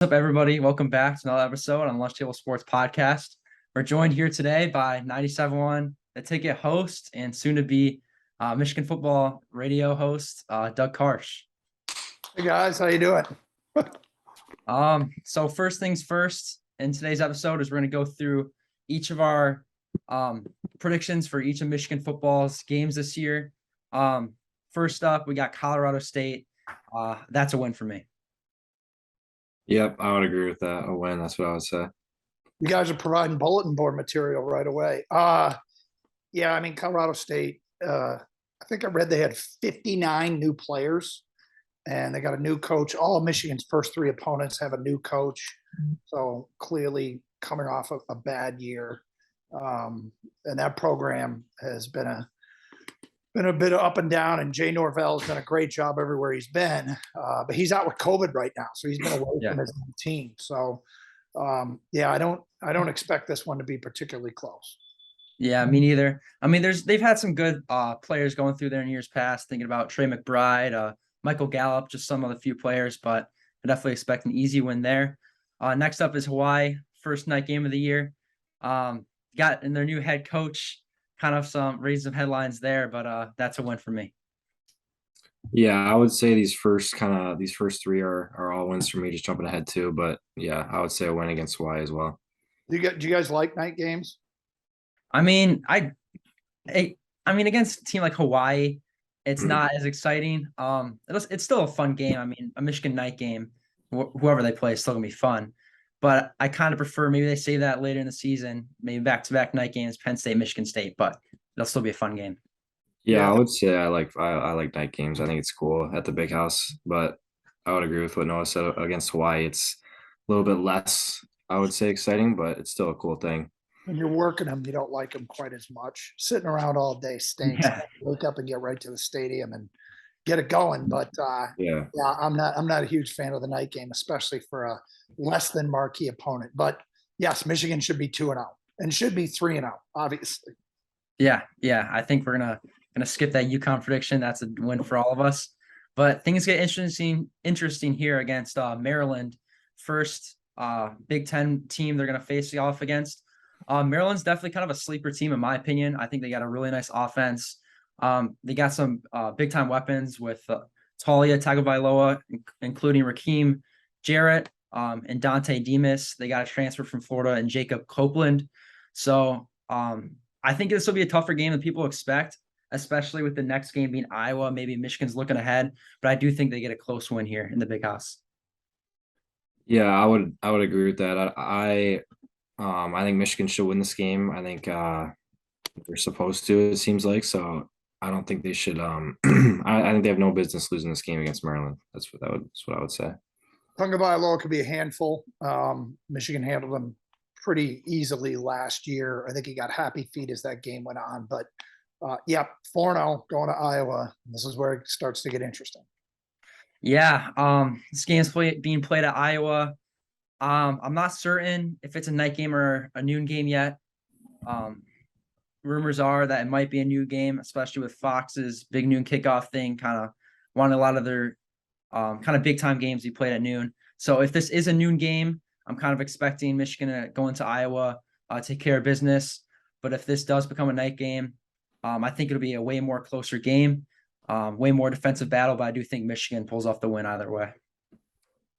What's up, everybody? Welcome back to another episode on Lunchtable Sports Podcast. We're joined here today by 97.1, the Ticket host and soon-to-be Michigan football radio host, Doug Karsch. Hey guys, how you doing? So first things first, in today's episode is we're going to go through each of our predictions for each of Michigan football's games this year. First up, we got Colorado State. That's a win for me. Yep, I would agree with that. A win, that's what I would say. You guys are providing bulletin board material right away. Yeah, I mean, Colorado State, I think I read they had 59 new players and they got a new coach. All of Michigan's first three opponents have a new coach. So clearly coming off of a bad year. And that program has been a bit of up and down, and Jay Norvell's done a great job everywhere he's been, but he's out with COVID right now, so he's been away from his own team. So, I don't expect this one to be particularly close. Yeah, me neither. I mean, they've had some good players going through there in years past. Thinking about Trey McBride, Michael Gallup, just some of the few players, but I definitely expect an easy win there. Next up is Hawaii, first night game of the year. Got in their new head coach. Kind of raised some headlines there, but that's a win for me. Yeah, I would say these first three are all wins for me, just jumping ahead too. But yeah, I would say a win against Hawaii as well. Do you guys like night games? I mean, against a team like Hawaii, it's not as exciting. It's still a fun game. I mean, a Michigan night game, whoever they play is still gonna be fun. But I kind of prefer, maybe they save that later in the season, maybe back-to-back night games, Penn State, Michigan State, but it'll still be a fun game. Yeah, I would say I like night games. I think it's cool at the big house, but I would agree with what Noah said against Hawaii. It's a little bit less, I would say, exciting, but it's still a cool thing. When you're working them, you don't like them quite as much. Sitting around all day stinks. Yeah. Wake up and get right to the stadium and get it going. But I'm not a huge fan of the night game, especially for a less than marquee opponent. But yes, Michigan should be 2-0 and should be 3-0, obviously. Yeah. I think we're gonna skip that UConn prediction. That's a win for all of us. But things get interesting here against Maryland. First Big Ten team they're gonna face off against. Maryland's definitely kind of a sleeper team, in my opinion. I think they got a really nice offense. They got some big time weapons with Talia Tagovailoa, including Raheem Jarrett and Dante Demas. They got a transfer from Florida and Jacob Copeland. So I think this will be a tougher game than people expect, especially with the next game being Iowa. Maybe Michigan's looking ahead, but I do think they get a close win here in the big house. Yeah, I would agree with that. I think Michigan should win this game. I think they're supposed to, it seems like. So I don't think they should. I think they have no business losing this game against Maryland. That's what I would say. Tagovailoa could be a handful. Michigan handled them pretty easily last year. I think he got happy feet as that game went on. But 4-0 going to Iowa. This is where it starts to get interesting. Yeah, this game's being played at Iowa. I'm not certain if it's a night game or a noon game yet. Rumors are that it might be a noon game, especially with Fox's big noon kickoff thing. Kind of wanted a lot of their kind of big time games be played at noon. So if this is a noon game, I'm kind of expecting Michigan to go into Iowa, take care of business. But if this does become a night game, I think it'll be a way more closer game, way more defensive battle. But I do think Michigan pulls off the win either way.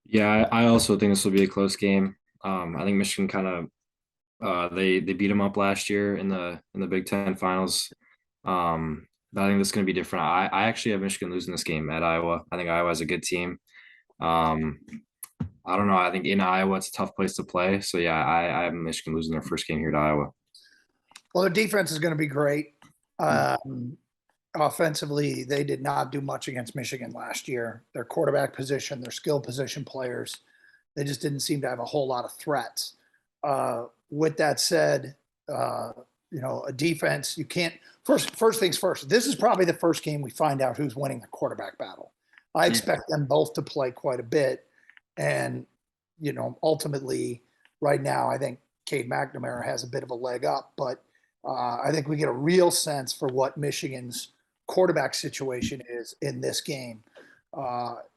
Yeah, I also think this will be a close game. I think Michigan kind of they beat them up last year in the Big Ten finals. But I think this is going to be different. I actually have Michigan losing this game at Iowa. I think Iowa has a good team. I don't know. I think in Iowa it's a tough place to play. So yeah, I have Michigan losing their first game here to Iowa. Well, their defense is going to be great. Offensively, they did not do much against Michigan last year. Their quarterback position, their skill position players, they just didn't seem to have a whole lot of threats. With that said, a defense, you can't – first things first, this is probably the first game we find out who's winning the quarterback battle. I expect them both to play quite a bit. And, ultimately right now I think Cade McNamara has a bit of a leg up, but I think we get a real sense for what Michigan's quarterback situation is in this game.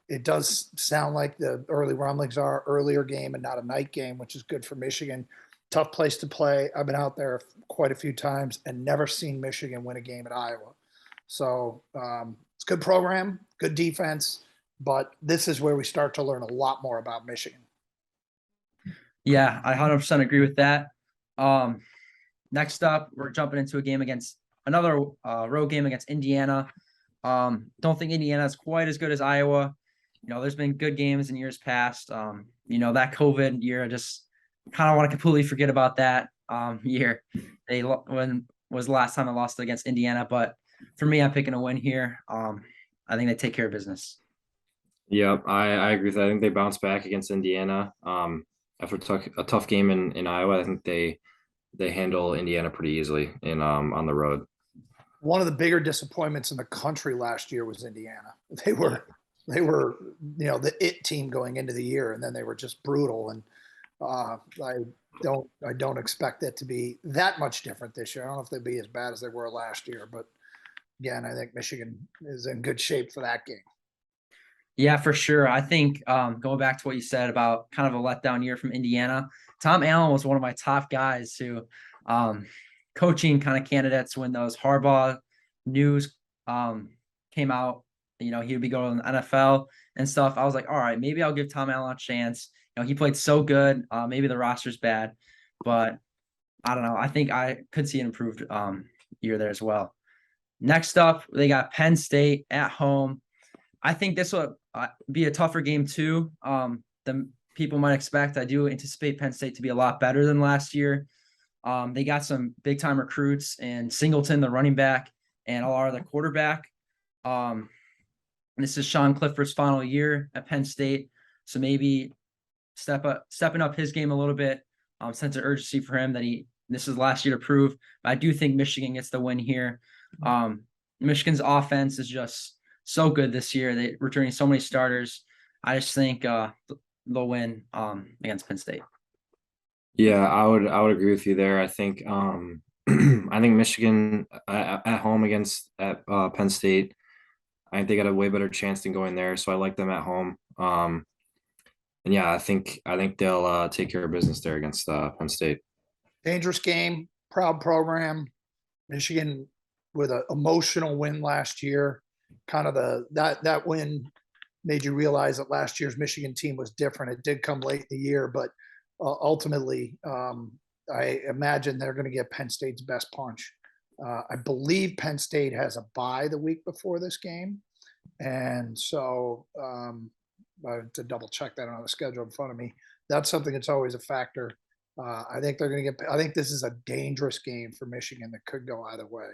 it does sound like the early rumblings are earlier game and not a night game, which is good for Michigan. Tough place to play. I've been out there quite a few times and never seen Michigan win a game at Iowa. So it's a good program, good defense, but this is where we start to learn a lot more about Michigan. Yeah, I 100% agree with that. Next up, we're jumping into a game against another road game against Indiana. Don't think Indiana is quite as good as Iowa. There's been good games in years past. That COVID year, I just kind of want to completely forget about that year. When was the last time I lost against Indiana? But for me, I'm picking a win here. I think they take care of business. Yep, I agree with that. I think they bounce back against Indiana. After a tough game in Iowa, I think they handle Indiana pretty easily on the road. One of the bigger disappointments in the country last year was Indiana. They were the it team going into the year, and then they were just brutal. And I don't expect it to be that much different this year. I don't know if they'll be as bad as they were last year, but again, I think Michigan is in good shape for that game. Yeah, for sure. I think going back to what you said about kind of a letdown year from Indiana, Tom Allen was one of my top guys who coaching kind of candidates when those Harbaugh news came out. He would be going to the NFL and stuff. I was like, all right, maybe I'll give Tom Allen a chance. He played so good. Maybe the roster's bad, but I don't know. I think I could see an improved year there as well. Next up, they got Penn State at home. I think this will be a tougher game too than people might expect. I do anticipate Penn State to be a lot better than last year. They got some big time recruits and Singleton, the running back, and Alar, the quarterback. This is Sean Clifford's final year at Penn State, so maybe stepping up his game a little bit. Sense of urgency for him that this is last year to prove. But I do think Michigan gets the win here. Michigan's offense is just so good this year. They're returning so many starters. I just think they'll win against Penn State. Yeah, I would agree with you there. I think I think Michigan at home against Penn State, I think they got a way better chance than going there. So I like them at home. And yeah, I think they'll take care of business there against Penn State. Dangerous game, proud program. Michigan with an emotional win last year. Kind of that win made you realize that last year's Michigan team was different. It did come late in the year, but ultimately, I imagine they're going to get Penn State's best punch. I believe Penn State has a bye the week before this game, and so I have to double check that on the schedule in front of me. That's something that's always a factor. I think they're going to get. I think this is a dangerous game for Michigan that could go either way.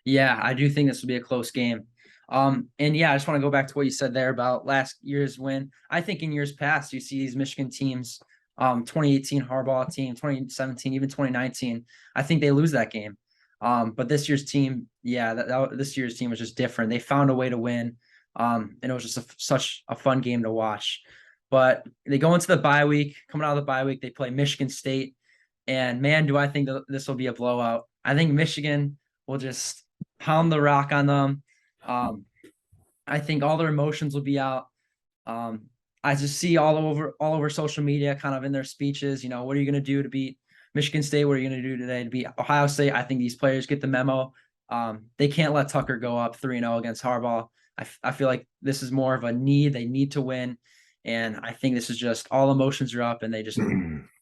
Yeah, I do think this will be a close game. And yeah, I just want to go back to what you said there about last year's win. I think in years past, you see these Michigan teams, 2018 Harbaugh team, 2017, even 2019. I think they lose that game. But this year's team, yeah, this year's team was just different. They found a way to win. And it was just such a fun game to watch. But they go into the bye week. Coming out of the bye week, they play Michigan State. And man, do I think this will be a blowout. I think Michigan will just pound the rock on them. I think all their emotions will be out. I just see all over social media, kind of in their speeches, what are you going to do to beat Michigan State? What are you going to do today to beat Ohio State? I think these players get the memo. They can't let Tucker go up 3-0 against Harbaugh. I feel like this is more of a need. They need to win. And I think this is just all emotions are up and they just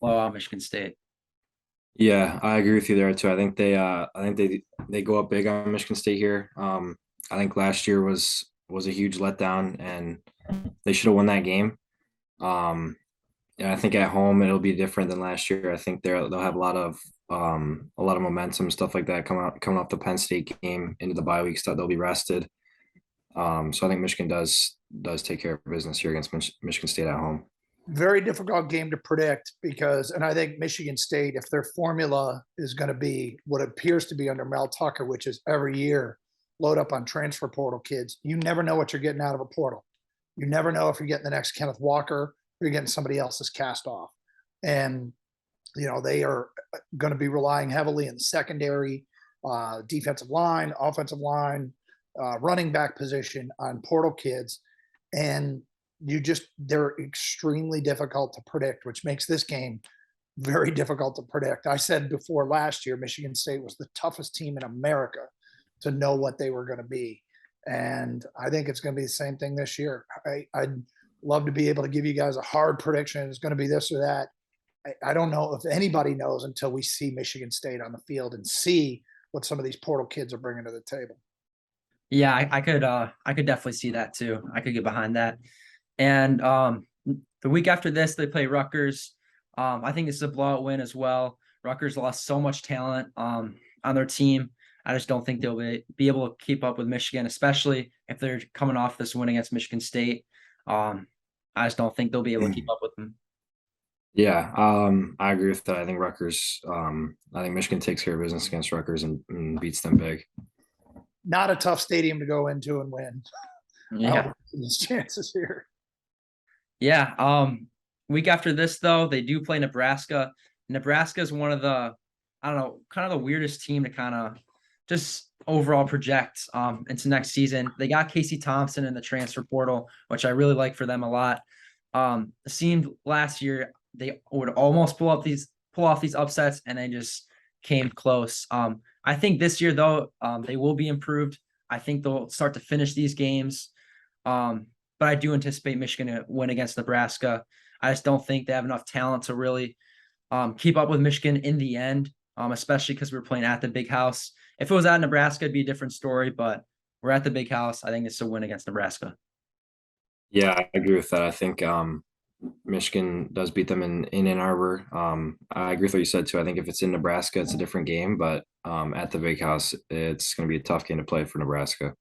blow out Michigan State. Yeah, I agree with you there too. I think they go up big on Michigan State here. I think last year was a huge letdown and they should have won that game. And I think at home it'll be different than last year. I think they'll have a lot of momentum, stuff like that coming off the Penn State game into the bye week stuff. They'll be rested. So I think Michigan does take care of business here against Michigan State at home. Very difficult game to predict and I think Michigan State, if their formula is going to be what appears to be under Mel Tucker, which is every year load up on transfer portal kids, you never know what you're getting out of a portal. You never know if you're getting the next Kenneth Walker or you're getting somebody else's cast off. And, they are going to be relying heavily in the secondary, defensive line, offensive line, running back position on portal kids. and they're extremely difficult to predict, which makes this game very difficult to predict. I said before last year, Michigan State was the toughest team in America to know what they were going to be. And I think it's going to be the same thing this year. I'd love to be able to give you guys a hard prediction. It's going to be this or that. I don't know if anybody knows until we see Michigan State on the field and see what some of these portal kids are bringing to the table. Yeah, I could definitely see that too. I could get behind that. And the week after this, they play Rutgers. I think this is a blowout win as well. Rutgers lost so much talent on their team. I just don't think they'll be able to keep up with Michigan, especially if they're coming off this win against Michigan State. I just don't think they'll be able to keep up with them. Yeah, I agree with that. I think I think Michigan takes care of business against Rutgers and beats them big. Not a tough stadium to go into and win. Yeah. His chances here. Yeah. Week after this, though, they do play Nebraska. Nebraska is one of the, I don't know, kind of the weirdest team to kind of just overall project into next season. They got Casey Thompson in the transfer portal, which I really like for them a lot. It seemed last year they would almost pull off these upsets, and they just came close. I think this year, though, they will be improved. I think they'll start to finish these games. But I do anticipate Michigan to win against Nebraska. I just don't think they have enough talent to really keep up with Michigan in the end, especially because we're playing at the Big House. If it was at Nebraska, it'd be a different story, but we're at the Big House. I think it's a win against Nebraska. Yeah, I agree with that. I think Michigan does beat them in Ann Arbor. I agree with what you said too. I think if it's in Nebraska, it's a different game, but at the Big House, it's going to be a tough game to play for Nebraska.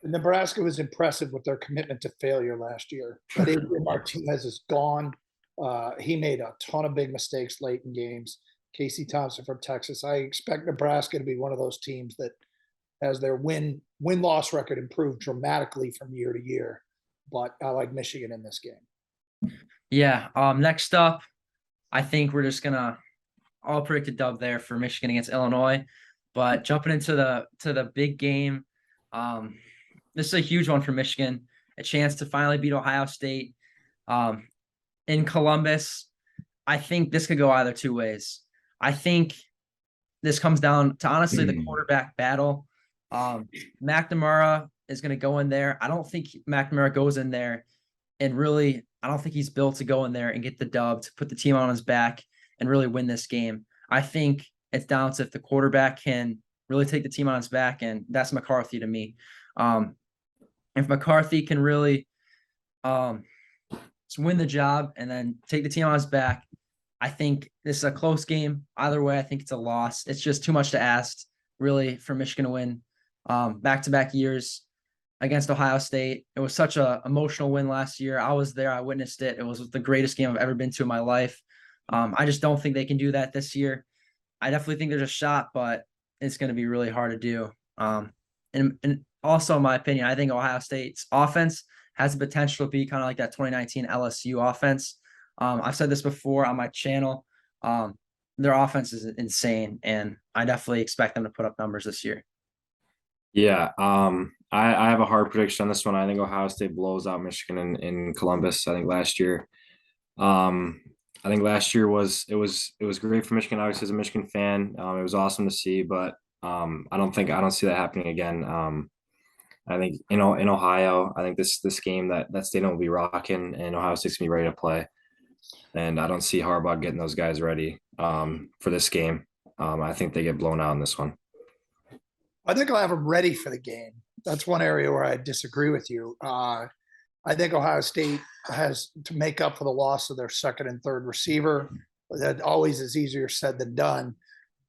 Nebraska was impressive with their commitment to failure last year. But Adyn Martinez is gone. He made a ton of big mistakes late in games. Casey Thompson from Texas. I expect Nebraska to be one of those teams that has their win-loss record improve dramatically from year to year. But I like Michigan in this game. Yeah. Next up, I think we're just gonna all predict a dub there for Michigan against Illinois. But jumping into the big game, this is a huge one for Michigan. A chance to finally beat Ohio State in Columbus. I think this could go either two ways. I think this comes down to honestly the quarterback battle. McNamara is going to go in there. I don't think McNamara goes in there and really, I don't think he's built to go in there and get the dub, to put the team on his back and really win this game. I think it's down to if the quarterback can really take the team on his back, and that's McCarthy to me. If McCarthy can really win the job and then take the team on his back, I think this is a close game. Either way, I think it's a loss. It's just too much to ask, really, for Michigan to win back-to-back years against Ohio State. It was such an emotional win last year. I was there. I witnessed it. It was the greatest game I've ever been to in my life. I just don't think they can do that this year. I definitely think there's a shot, but it's going to be really hard to do. And also, in my opinion, I think Ohio State's offense has the potential to be kind of like that 2019 LSU offense. I've said this before on my channel. Their offense is insane, and I definitely expect them to put up numbers this year. Yeah, I have a hard prediction on this one. I think Ohio State blows out Michigan in Columbus. I think last year was great for Michigan. Obviously, as a Michigan fan, it was awesome to see, but I don't see that happening again. I think in Ohio, I think this game that stadium will be rocking, and Ohio State's gonna be ready to play. And I don't see Harbaugh getting those guys ready for this game. I think they get blown out in this one. I think I'll have them ready for the game. That's one area where I disagree with you. I think Ohio State has to make up for the loss of their second and third receiver. That always is easier said than done.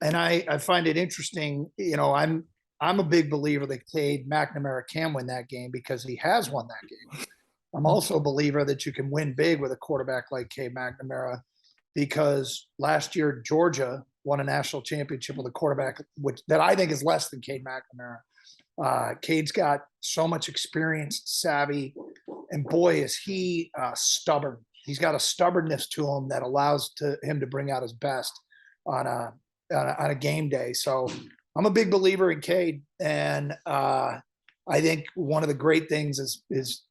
And I find it interesting. I'm a big believer that Cade McNamara can win that game because he has won that game. I'm also a believer that you can win big with a quarterback like Cade McNamara because last year Georgia won a national championship with a quarterback that I think is less than Cade McNamara. Cade's got so much experience, savvy, and boy, is he stubborn. He's got a stubbornness to him that allows him to bring out his best on a game day. So I'm a big believer in Cade, and I think one of the great things is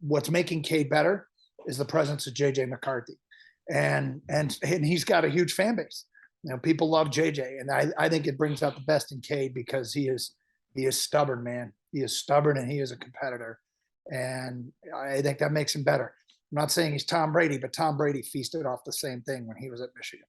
what's making Cade better is the presence of JJ McCarthy. And he's got a huge fan base. You know, people love JJ, and I think it brings out the best in Cade because he is stubborn, man. He is stubborn and he is a competitor. And I think that makes him better. I'm not saying he's Tom Brady, but Tom Brady feasted off the same thing when he was at Michigan.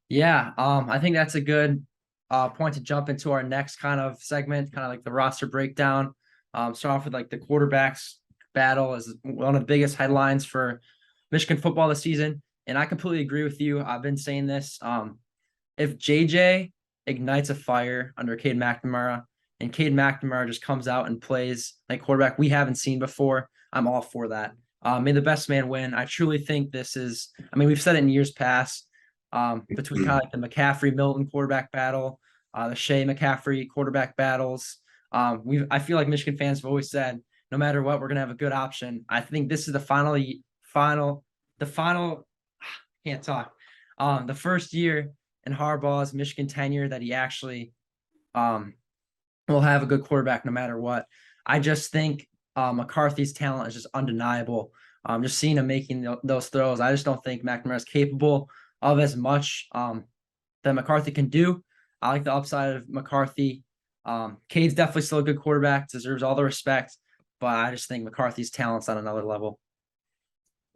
Yeah, I think that's a good point to jump into our next kind of segment, kind of like the roster breakdown. Start off with like the quarterbacks battle is one of the biggest headlines for Michigan football this season. And I completely agree with you. I've been saying this. If JJ ignites a fire under Cade McNamara and Cade McNamara just comes out and plays like quarterback we haven't seen before, I'm all for that. May the best man win. I truly think this is, I mean, we've said it in years past, between kind of like the McCaffrey-Milton quarterback battle, the Shea McCaffrey quarterback battles. I feel like Michigan fans have always said, no matter what, we're going to have a good option. I think this is the first year in Harbaugh's Michigan tenure that he actually will have a good quarterback no matter what. I just think McCarthy's talent is just undeniable. Just seeing him making those throws, I just don't think McNamara is capable of as much that McCarthy can do. I like the upside of McCarthy. Cade's definitely still a good quarterback, deserves all the respect, but I just think McCarthy's talent's on another level.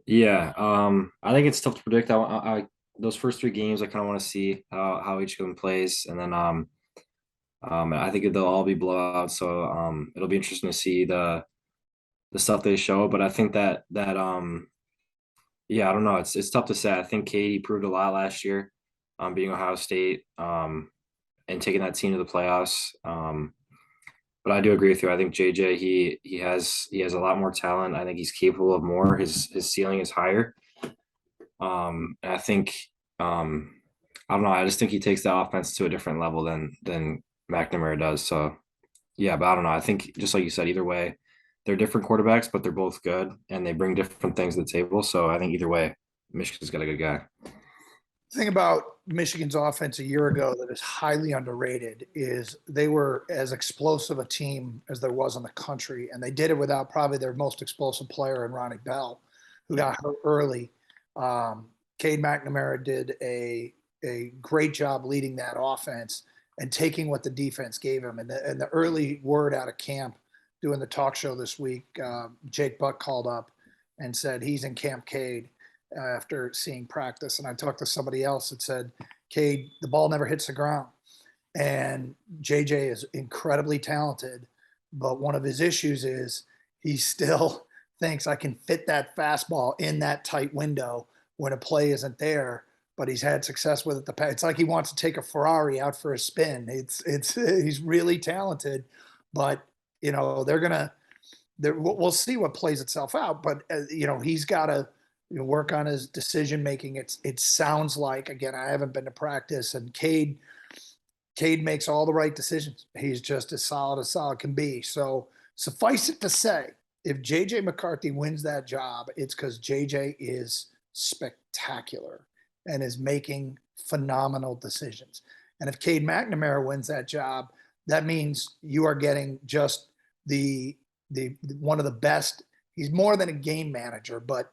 Yeah, I think it's tough to predict. I those first 3 games, I kind of want to see how each of them plays, and then I think they'll all be blowouts. So it'll be interesting to see the stuff they show. But I think that yeah, I don't know. It's tough to say. I think Cade proved a lot last year, beating Ohio State, and taking that team to the playoffs. But I do agree with you. I think JJ he has a lot more talent. I think he's capable of more. His ceiling is higher. And I think I don't know. I just think he takes the offense to a different level than McNamara does. So yeah, but I don't know. I think just like you said, either way, they're different quarterbacks, but they're both good and they bring different things to the table. So I think either way, Michigan's got a good guy. The thing about Michigan's offense a year ago that is highly underrated is they were as explosive a team as there was in the country, and they did it without probably their most explosive player in Ronnie Bell, who got hurt early. Cade McNamara did a great job leading that offense and taking what the defense gave him. And the early word out of camp, doing the talk show this week, Jake Buck called up and said he's in Camp Cade after seeing practice. And I talked to somebody else that said, Cade, the ball never hits the ground. And JJ is incredibly talented, but one of his issues is he still thinks I can fit that fastball in that tight window when a play isn't there. But he's had success with it. It's like he wants to take a Ferrari out for a spin. He's really talented, but you know we'll see what plays itself out. But he's got to work on his decision making. It sounds like, again, I haven't been to practice, and Cade makes all the right decisions. He's just as solid can be. So suffice it to say, if JJ McCarthy wins that job, it's because JJ is spectacular and is making phenomenal decisions. And if Cade McNamara wins that job, that means you are getting just the one of the best. He's more than a game manager, but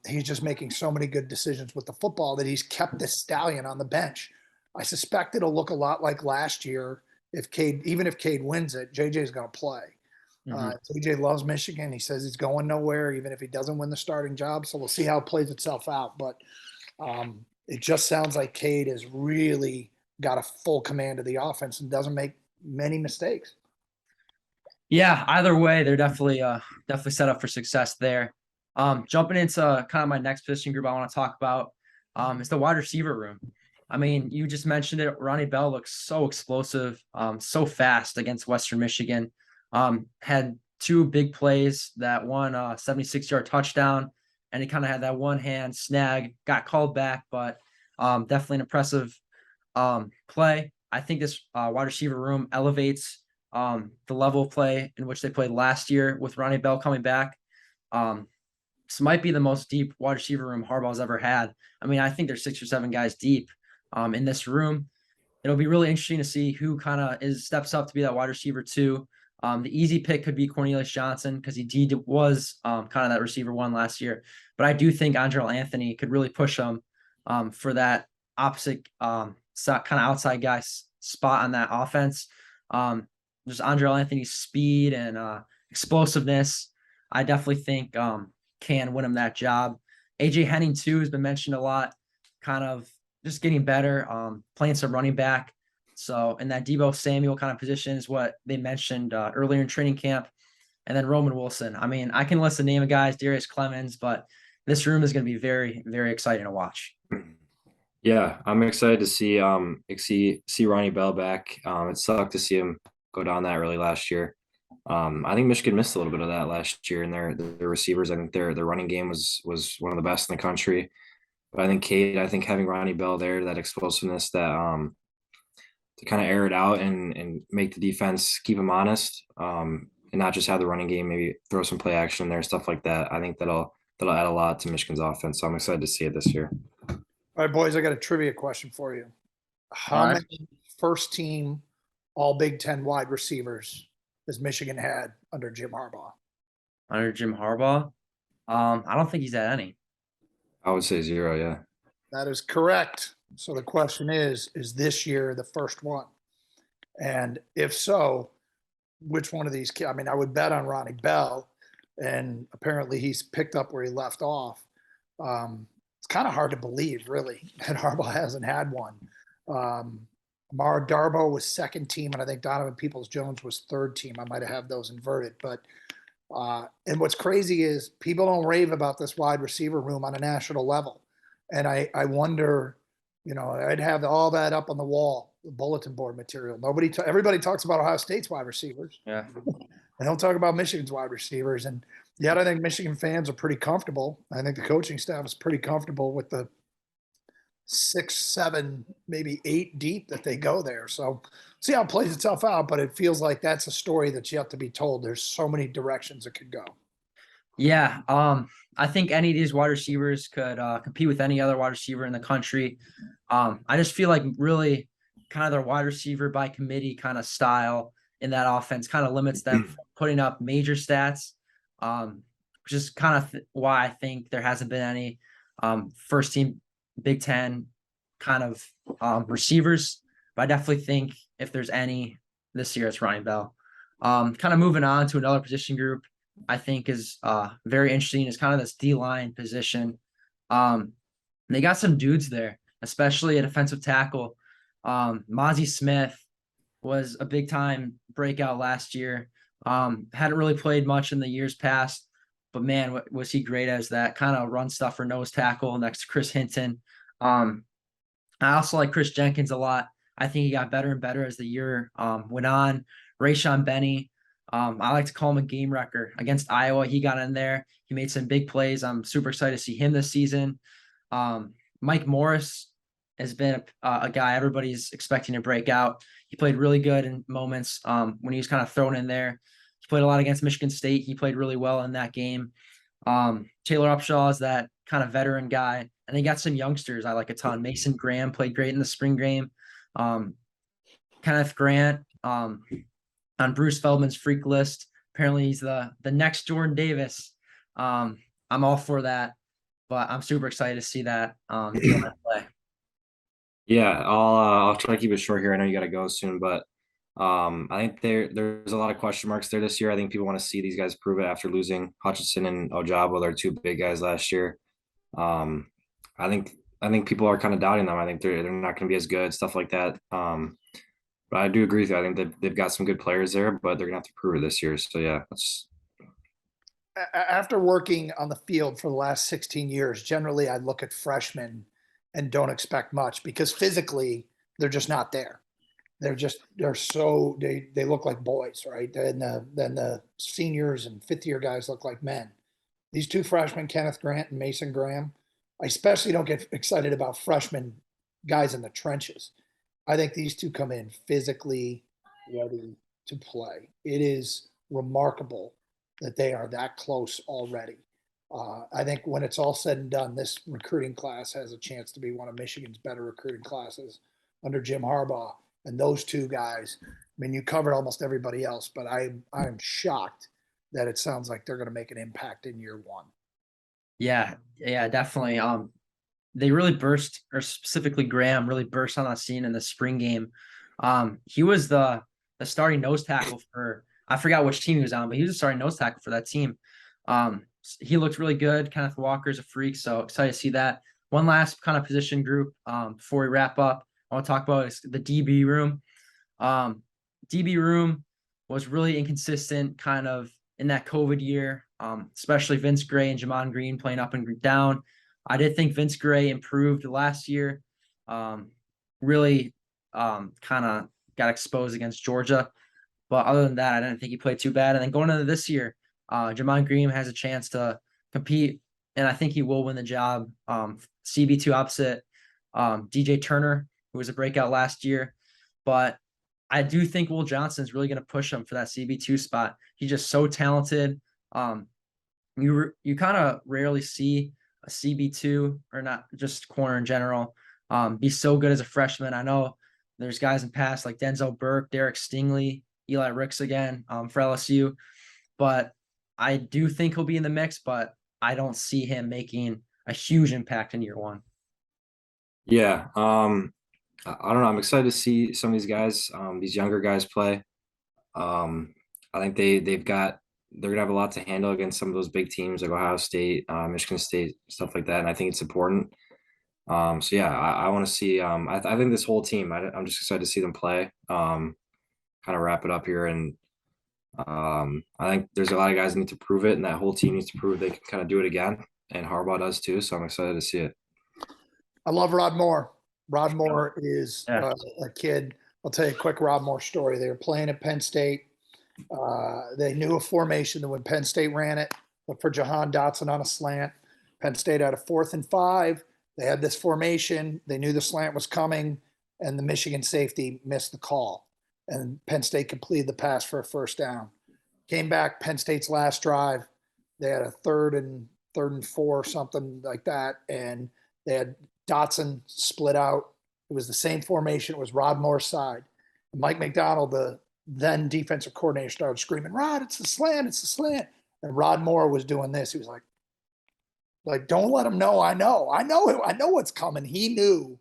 he's just making so many good decisions with the football that he's kept this stallion on the bench. I suspect it'll look a lot like last year. Even if Cade wins it, JJ is going to play. JJ loves Michigan. He says he's going nowhere, even if he doesn't win the starting job. So we'll see how it plays itself out. But it just sounds like Cade has really got a full command of the offense and doesn't make many mistakes. Yeah, either way, they're definitely set up for success there. Jumping into kind of my next position group I want to talk about is the wide receiver room. I mean, you just mentioned it. Ronnie Bell looks so explosive, so fast against Western Michigan. Had 2 big plays, that one 76-yard touchdown, and he kind of had that one-hand snag, got called back, but definitely an impressive play. I think this wide receiver room elevates the level of play in which they played last year with Ronnie Bell coming back. This might be the most deep wide receiver room Harbaugh's ever had. I mean, I think there's 6 or 7 guys deep in this room. It'll be really interesting to see who kind of steps up to be that wide receiver 2. The easy pick could be Cornelius Johnson because he was kind of that receiver one last year. But I do think Andrell Anthony could really push him for that opposite kind of outside guy spot on that offense. Just Andrell Anthony's speed and explosiveness, I definitely think can win him that job. AJ Henning too has been mentioned a lot, kind of just getting better, playing some running back. So in that Deebo Samuel kind of position is what they mentioned earlier in training camp. And then Roman Wilson. I mean, I can list the name of guys, Darius Clemens, but this room is going to be very, very exciting to watch. Yeah, I'm excited to see Ronnie Bell back. It sucked to see him go down that early last year. I think Michigan missed a little bit of that last year in their receivers. I think their running game was one of the best in the country. But I think having Ronnie Bell there, that explosiveness, that to kind of air it out and make the defense keep them honest, and not just have the running game, maybe throw some play action in there, stuff like that. I think that'll add a lot to Michigan's offense. So I'm excited to see it this year. All right, boys, I got a trivia question for you. How All right. many first team all Big Ten wide receivers has Michigan had under Jim Harbaugh? Under Jim Harbaugh, I don't think he's at any. I would say 0. Yeah. That is correct. So the question is this year the first one? And if so, which one of these kids? I mean, I would bet on Ronnie Bell, and apparently he's picked up where he left off. It's kind of hard to believe, really, that Harbaugh hasn't had one. Amara Darboh was second team, and I think Donovan Peoples-Jones was third team. I might have those inverted, but and what's crazy is people don't rave about this wide receiver room on a national level, and I wonder, I'd have all that up on the wall, the bulletin board material. Everybody talks about Ohio State's wide receivers. Yeah. They don't talk about Michigan's wide receivers, and yet I think Michigan fans are pretty comfortable. I think the coaching staff is pretty comfortable with the 6, 7, maybe 8 deep that they go there. So see how it plays itself out, but it feels like that's a story that's yet to be told. There's so many directions it could go. Yeah. I think any of these wide receivers could compete with any other wide receiver in the country. I just feel like really kind of their wide receiver by committee kind of style in that offense kind of limits them from putting up major stats, which is kind of why I think there hasn't been any first team Big Ten kind of receivers. But I definitely think if there's any this year, it's Ronnie Bell. Kind of moving on to another position group I think is very interesting is kind of this D-line position. They got some dudes there, especially a defensive tackle. Mozzie Smith was a big time breakout last year. Hadn't really played much in the years past, but man, was he great as that kind of run stuffer nose tackle next to Chris Hinton. I also like Chris Jenkins a lot. I think he got better and better as the year went on. Rayshon Benny, I like to call him a game wrecker. Against Iowa, he got in there. He made some big plays. I'm super excited to see him this season. Mike Morris has been a guy everybody's expecting to break out. He played really good in moments when he was kind of thrown in there. He played a lot against Michigan State. He played really well in that game. Taylor Upshaw is that kind of veteran guy. And they got some youngsters I like a ton. Mason Graham played great in the spring game. Kenneth Grant on Bruce Feldman's freak list. Apparently he's the next Jordan Davis. I'm all for that, but I'm super excited to see that play. Yeah, I'll try to keep it short here. I know you got to go soon, but I think there's a lot of question marks there this year. I think people want to see these guys prove it after losing Hutchinson and Ojabo, their 2 big guys last year. I think people are kind of doubting them. I think they're not going to be as good, stuff like that. But I do agree with you. I think they've got some good players there, but they're going to have to prove it this year. So yeah, after working on the field for the last 16 years, generally I look at freshmen and don't expect much because physically they're just not there. They look like boys, right? Then the seniors and 5th-year guys look like men. These 2 freshmen, Kenneth Grant and Mason Graham, I especially don't get excited about freshman guys in the trenches. I think these 2 come in physically ready to play. It is remarkable that they are that close already. I think when it's all said and done, this recruiting class has a chance to be one of Michigan's better recruiting classes under Jim Harbaugh. And those 2 guys mean, you covered almost everybody else, but I'm shocked that it sounds like they're going to make an impact in year one. Yeah, yeah, definitely. They really burst, or specifically Graham really burst on the scene in the spring game. He was the starting nose tackle for, I forgot which team he was on, but he was a starting nose tackle for that team. He looked really good. Kenneth Walker's a freak, so excited to see that. One last kind of position group before we wrap up, I want to talk about is the DB room. DB room was really inconsistent kind of in that COVID year, especially Vince Gray and Jamon Green playing up and down. I did think Vince Gray improved last year. Really kind of got exposed against Georgia. But other than that, I didn't think he played too bad. And then going into this year, Jamon Green has a chance to compete, and I think he will win the job. CB2 opposite DJ Turner, who was a breakout last year. But I do think Will Johnson is really going to push him for that CB2 spot. He's just so talented. You kind of rarely see a CB2, or not just corner in general, be so good as a freshman. I know there's guys in past like Denzel Burke, Derek Stingley, Eli Ricks again for LSU, but I do think he'll be in the mix, but I don't see him making a huge impact in year one. Yeah. I don't know. I'm excited to see some of these guys, these younger guys play. I think they're gonna have a lot to handle against some of those big teams like Ohio State, Michigan State, stuff like that. And I think it's important. So yeah, I want to see. I think this whole team. I'm just excited to see them play. Kind of wrap it up here, and I think there's a lot of guys that need to prove it, and that whole team needs to prove they can kind of do it again. And Harbaugh does too. So I'm excited to see it. I love Rod Moore. Rod Moore is a kid. I'll tell you a quick Rod Moore story. They were playing at Penn State. They knew a formation that when Penn State ran it, look for Jahan Dotson on a slant. Penn State had a 4th and 5. They had this formation. They knew the slant was coming, and the Michigan safety missed the call. And Penn State completed the pass for a first down. Came back, Penn State's last drive. They had a third and 4, something like that. And they had Dotson split out. It was the same formation. It was Rod Moore's side. And Mike McDonald, the then defensive coordinator, started screaming, "Rod, it's the slant, it's the slant." And Rod Moore was doing this. He was like, don't let him know. I know what's coming. He knew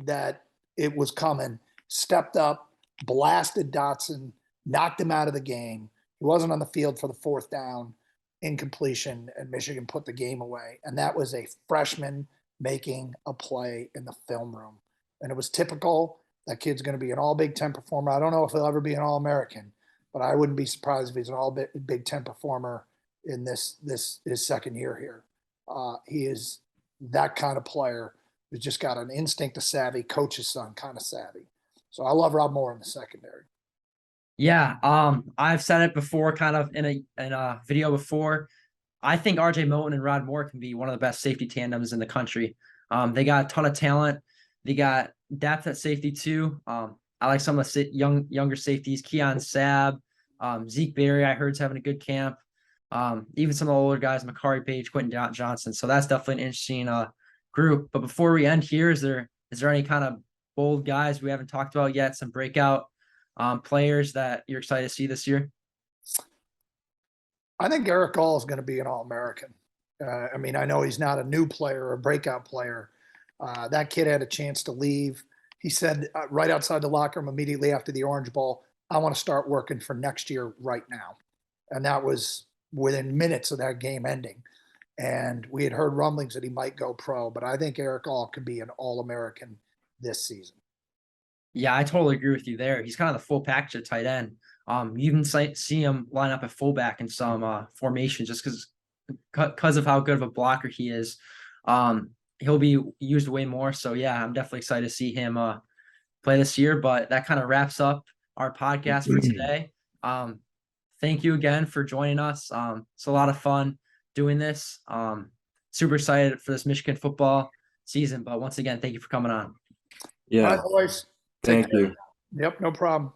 that it was coming. Stepped up, blasted Dotson, knocked him out of the game. He wasn't on the field for the 4th down, incompletion, and Michigan put the game away. And that was a freshman making a play in the film room. And it was typical. That kid's going to be an all Big Ten performer. I don't know if he'll ever be an All-American, but I wouldn't be surprised if he's an all Big Ten performer in his second year here. He is that kind of player who's just got an instinct of savvy, coach's son kind of savvy. So I love Rob Moore in the secondary. Yeah, I've said it before, kind of in a video before. I think RJ Moten and Rod Moore can be one of the best safety tandems in the country. They got a ton of talent. They got depth at safety too. I like some of the younger safeties. Keon Sabb, Zeke Berry, I heard is having a good camp. Even some of the older guys, Makari Page, Quentin Johnson. So that's definitely an interesting group. But before we end here, is there any kind of bold guys we haven't talked about yet? Some breakout players that you're excited to see this year? I think Eric Gall is going to be an All-American. I mean, I know he's not a new player or a breakout player. That kid had a chance to leave. He said right outside the locker room immediately after the Orange Bowl, "I want to start working for next year right now." And that was within minutes of that game ending. And we had heard rumblings that he might go pro, but I think Eric Gall could be an All-American this season. Yeah, I totally agree with you there. He's kind of the full package at tight end. You can see him line up at fullback in some formations just because of how good of a blocker he is. He'll be used way more. So yeah, I'm definitely excited to see him play this year. But that kind of wraps up our podcast for today. Thank you again for joining us. It's a lot of fun doing this. Super excited for this Michigan football season. But once again, thank you for coming on. Yeah. All right, boys. Thank you. Yep, no problem.